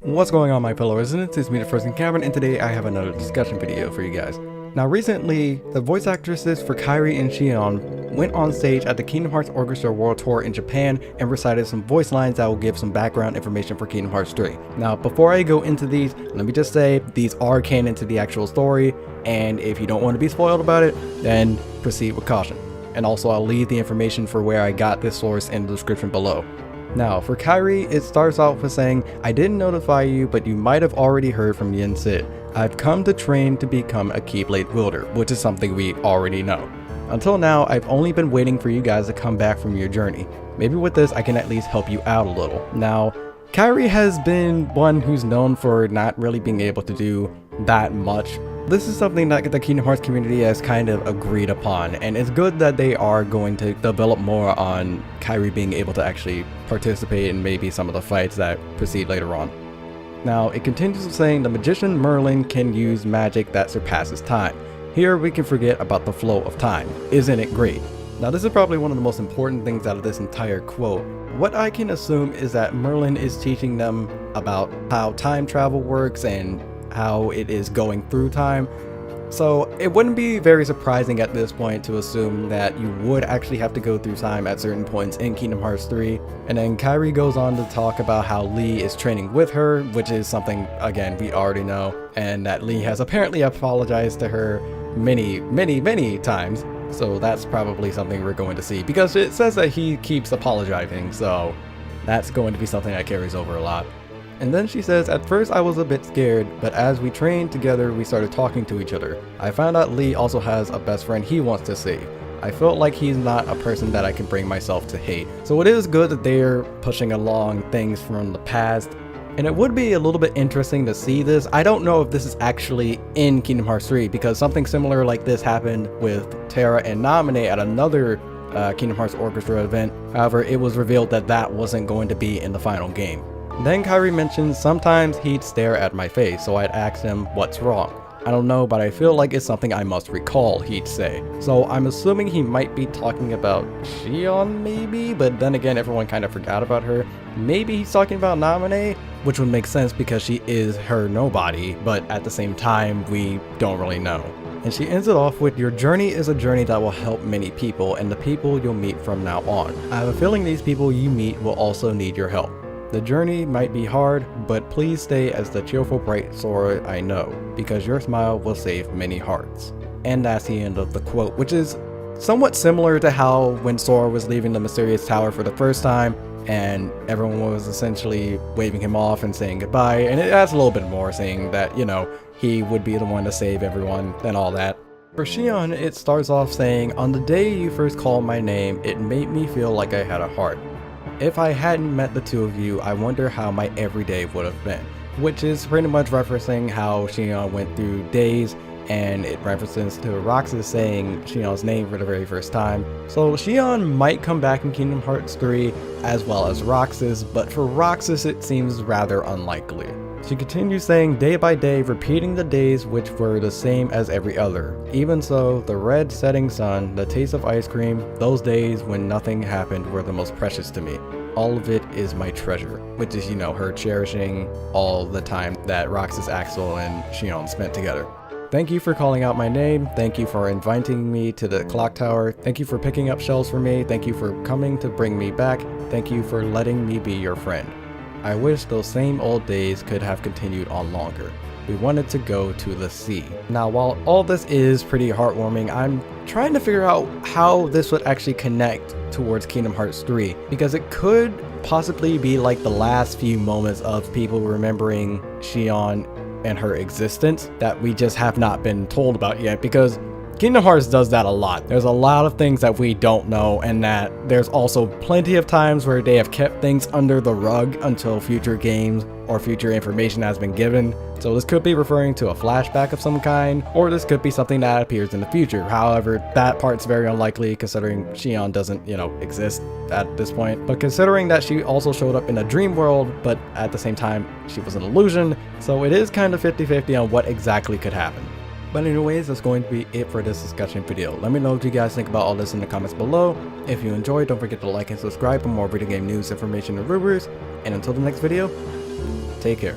What's going on, my fellow residents? It's me, the First Encounter, and today I have another discussion video for you guys. Now recently, the voice actresses for Kairi and Xion went on stage at the Kingdom Hearts Orchestra World Tour in Japan and recited some voice lines that will give some background information for Kingdom Hearts 3. Now before I go into these, let me just say these are canon to the actual story, and if you don't want to be spoiled about it, then proceed with caution. And also I'll leave the information for where I got this source in the description below. Now, for Kairi, it starts off with saying, "I didn't notify you, but you might have already heard from Yin Sid. I've come to train to become a Keyblade wielder," which is something we already know. Until now, I've only been waiting for you guys to come back from your journey. Maybe with this, I can at least help you out a little. Now, Kairi has been one who's known for not really being able to do that much. This is something that the Kingdom Hearts community has kind of agreed upon, and it's good that they are going to develop more on Kairi being able to actually participate in maybe some of the fights that proceed later on. Now, it continues with saying the magician Merlin can use magic that surpasses time. Here we can forget about the flow of time. Isn't it great? Now, this is probably one of the most important things out of this entire quote. What I can assume is that Merlin is teaching them about how time travel works and how it is going through time. So it wouldn't be very surprising at this point to assume that you would actually have to go through time at certain points in Kingdom Hearts 3. And then Kairi goes on to talk about how Lee is training with her, which is something, again, we already know, and that Lee has apparently apologized to her many times. So that's probably something we're going to see, because it says that he keeps apologizing, so that's going to be something that carries over a lot. And then she says, "At first I was a bit scared, but as we trained together we started talking to each other. I found out Lee also has a best friend he wants to see. I felt like he's not a person that I can bring myself to hate." So it is good that they're pushing along things from the past. And it would be a little bit interesting to see this. I don't know if this is actually in Kingdom Hearts 3, because something similar like this happened with Terra and Naminé at another Kingdom Hearts Orchestra event. However, it was revealed that that wasn't going to be in the final game. Then Kairi mentions, "Sometimes he'd stare at my face, so I'd ask him, 'What's wrong?' I don't know, but I feel like it's something I must recall," he'd say. So I'm assuming he might be talking about Xion maybe, but then again everyone kind of forgot about her. Maybe he's talking about Naminé, which would make sense because she is her nobody, but at the same time we don't really know. And she ends it off with, "Your journey is a journey that will help many people, and the people you'll meet from now on. I have a feeling these people you meet will also need your help. The journey might be hard, but please stay as the cheerful bright Sora I know, because your smile will save many hearts." And that's the end of the quote, which is somewhat similar to how when Sora was leaving the mysterious tower for the first time, and everyone was essentially waving him off and saying goodbye, and it adds a little bit more, saying that, you know, he would be the one to save everyone and all that. For Xion, it starts off saying, "On the day you first called my name, it made me feel like I had a heart. If I hadn't met the two of you, I wonder how my everyday would have been," which is pretty much referencing how Xion went through days, and it references to Roxas saying Xion's name for the very first time. So Xion might come back in Kingdom Hearts 3 as well as Roxas, but for Roxas it seems rather unlikely. She continues saying, "Day by day, repeating the days which were the same as every other. Even so, the red setting sun, the taste of ice cream, those days when nothing happened were the most precious to me. All of it is my treasure," which is, you know, her cherishing all the time that Roxas, Axel, and Xion spent together. "Thank you for calling out my name. Thank you for inviting me to the clock tower. Thank you for picking up shells for me. Thank you for coming to bring me back. Thank you for letting me be your friend. I wish those same old days could have continued on longer. We wanted to go to the sea." Now, while all this is pretty heartwarming, I'm trying to figure out how this would actually connect towards Kingdom Hearts 3, because it could possibly be like the last few moments of people remembering Xion and her existence that we just have not been told about yet, because Kingdom Hearts does that a lot. There's a lot of things that we don't know, and that there's also plenty of times where they have kept things under the rug until future games or future information has been given. So this could be referring to a flashback of some kind, or this could be something that appears in the future. However, that part's very unlikely considering Xion doesn't, exist at this point. But considering that she also showed up in a dream world, but at the same time she was an illusion, so it is kind of 50-50 on what exactly could happen. But anyways, that's going to be it for this discussion video. Let me know what you guys think about all this in the comments below. If you enjoyed, don't forget to like and subscribe for more video game news, information, and rumors. And until the next video, take care.